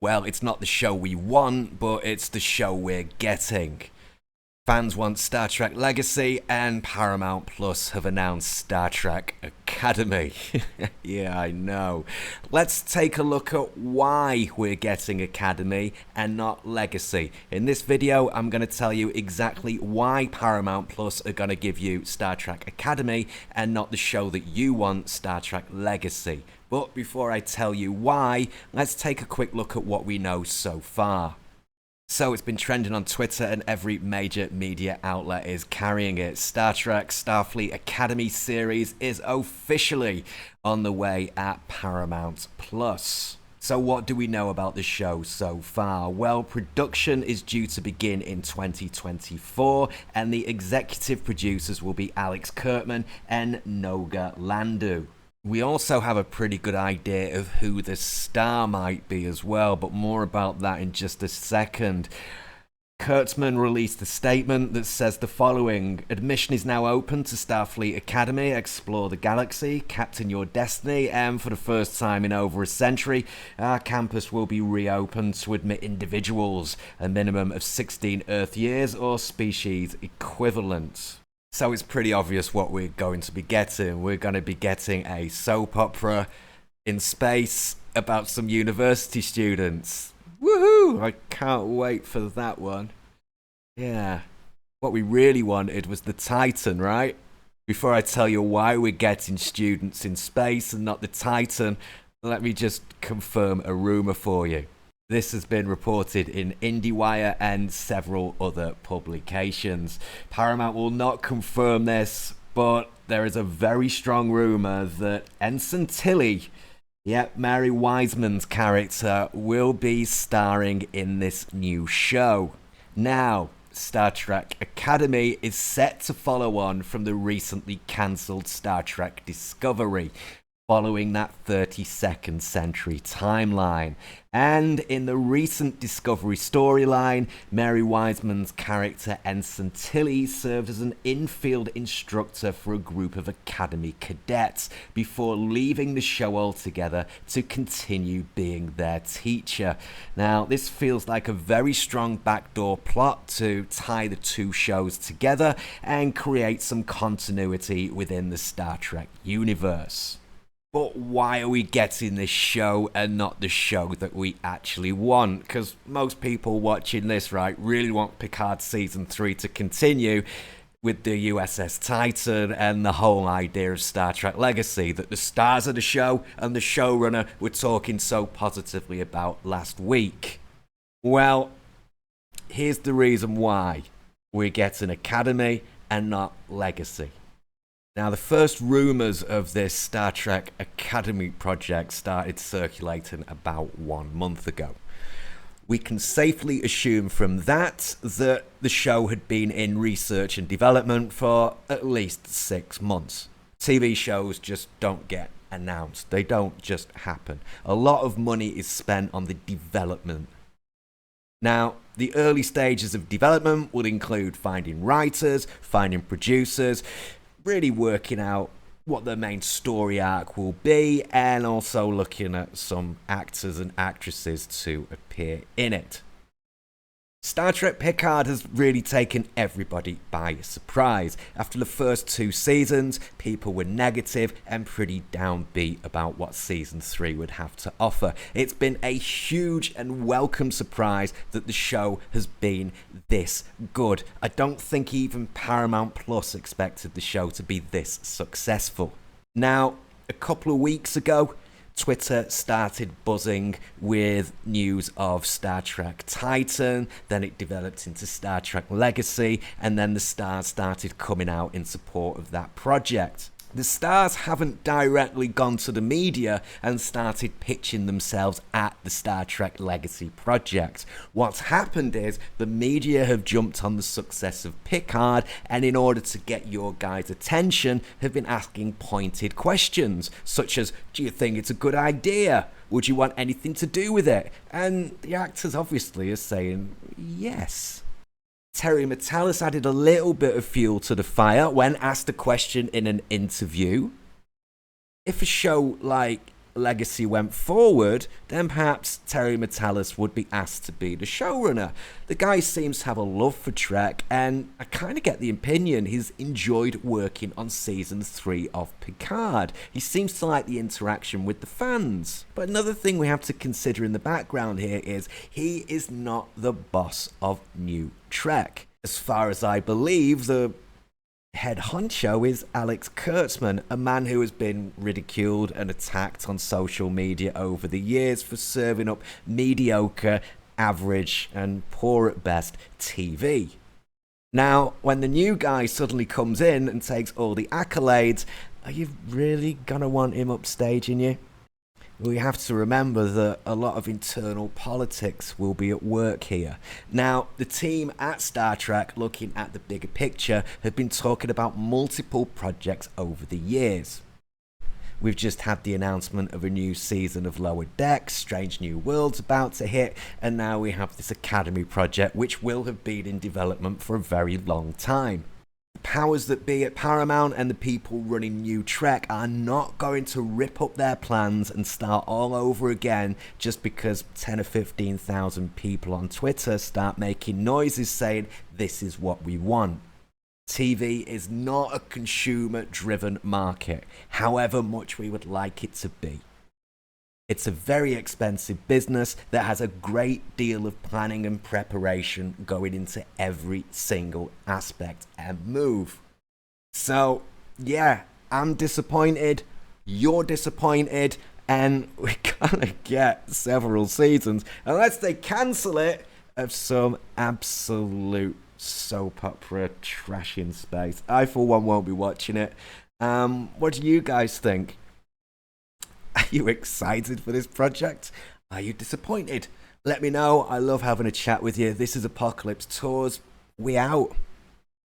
Well, it's not the show we want, but it's the show we're getting. Fans want Star Trek Legacy, and Paramount Plus have announced Star Trek Academy. Yeah, I know. Let's take a look at why we're getting Academy and not Legacy. In this video, I'm going to tell you exactly why Paramount Plus are going to give you Star Trek Academy and not the show that you want, Star Trek Legacy. But before I tell you why, let's take a quick look at what we know so far. So it's been trending on Twitter and every major media outlet is carrying it. Star Trek Starfleet Academy series is officially on the way at Paramount Plus. So what do we know about the show so far? Well, production is due to begin in 2024 and the executive producers will be Alex Kurtzman and Noga Landu. We also have a pretty good idea of who the star might be as well, but more about that in just a second. Kurtzman released a statement that says the following: admission is now open to Starfleet Academy, explore the galaxy, captain your destiny, and for the first time in over a century, our campus will be reopened to admit individuals, a minimum of 16 Earth years or species equivalent. So it's pretty obvious what we're going to be getting. We're going to be getting a soap opera in space about some university students. Woohoo! I can't wait for that one. Yeah. What we really wanted was the Titan, right? Before I tell you why we're getting students in space and not the Titan, let me just confirm a rumor for you. This has been reported in IndieWire and several other publications. Paramount will not confirm this, but there is a very strong rumor that Ensign Tilly, Mary Wiseman's character, will be starring in this new show. Now, Star Trek Academy is set to follow on from the recently cancelled Star Trek Discovery, following that 32nd century timeline. And in the recent Discovery storyline, Mary Wiseman's character Ensign Tilly served as an infield instructor for a group of Academy cadets before leaving the show altogether to continue being their teacher. Now, this feels like a very strong backdoor plot to tie the two shows together and create some continuity within the Star Trek universe. But why are we getting this show and not the show that we actually want? Because most people watching this, right, really want Picard Season 3 to continue with the USS Titan and the whole idea of Star Trek Legacy that the stars of the show and the showrunner were talking so positively about last week. Well, here's the reason why we're getting Academy and not Legacy. Now, the first rumours of this Star Trek Academy project started circulating about 1 month ago. We can safely assume from that the show had been in research and development for at least 6 months. TV shows just don't get announced. They don't just happen. A lot of money is spent on the development. Now, the early stages of development would include finding writers, finding producers, really working out what the main story arc will be, and also looking at some actors and actresses to appear in it. Star Trek Picard has really taken everybody by surprise. After the first 2 seasons, people were negative and pretty downbeat about what Season 3 would have to offer. It's been a huge and welcome surprise that the show has been this good. I don't think even Paramount Plus expected the show to be this successful. Now, a couple of weeks ago, Twitter started buzzing with news of Star Trek Titan, then it developed into Star Trek Legacy, and then the stars started coming out in support of that project. The stars haven't directly gone to the media and started pitching themselves at the Star Trek Legacy project. What's happened is the media have jumped on the success of Picard, and in order to get your guys' attention, have been asking pointed questions, such as, do you think it's a good idea? Would you want anything to do with it? And the actors obviously are saying yes. Terry Matalas added a little bit of fuel to the fire when asked a question in an interview. If a show like Legacy went forward, then perhaps Terry Matalas would be asked to be the showrunner. The guy seems to have a love for Trek, and I kind of get the opinion he's enjoyed working on season 3 of Picard. He seems to like the interaction with the fans. But another thing we have to consider in the background here is he is not the boss of New Trek. As far as I believe, the head honcho is Alex Kurtzman, a man who has been ridiculed and attacked on social media over the years for serving up mediocre, average, and poor at best TV. Now, when the new guy suddenly comes in and takes all the accolades, are you really gonna want him upstaging you? We have to remember that a lot of internal politics will be at work here. Now, the team at Star Trek, looking at the bigger picture, have been talking about multiple projects over the years. We've just had the announcement of a new season of Lower Decks, Strange New Worlds about to hit, and now we have this Academy project which will have been in development for a very long time. Powers that be at Paramount and the people running New Trek are not going to rip up their plans and start all over again just because 10 or 15,000 people on Twitter start making noises saying this is what we want. TV is not a consumer-driven market, however much we would like it to be. It's a very expensive business that has a great deal of planning and preparation going into every single aspect and move. So, yeah, I'm disappointed, you're disappointed, and we're gonna get several seasons, unless they cancel it, of some absolute soap opera trash in space. I, for one, won't be watching it. What do you guys think? Are you excited for this project? Are you disappointed? Let me know. I love having a chat with you. This is Apocalypse Tours. We out.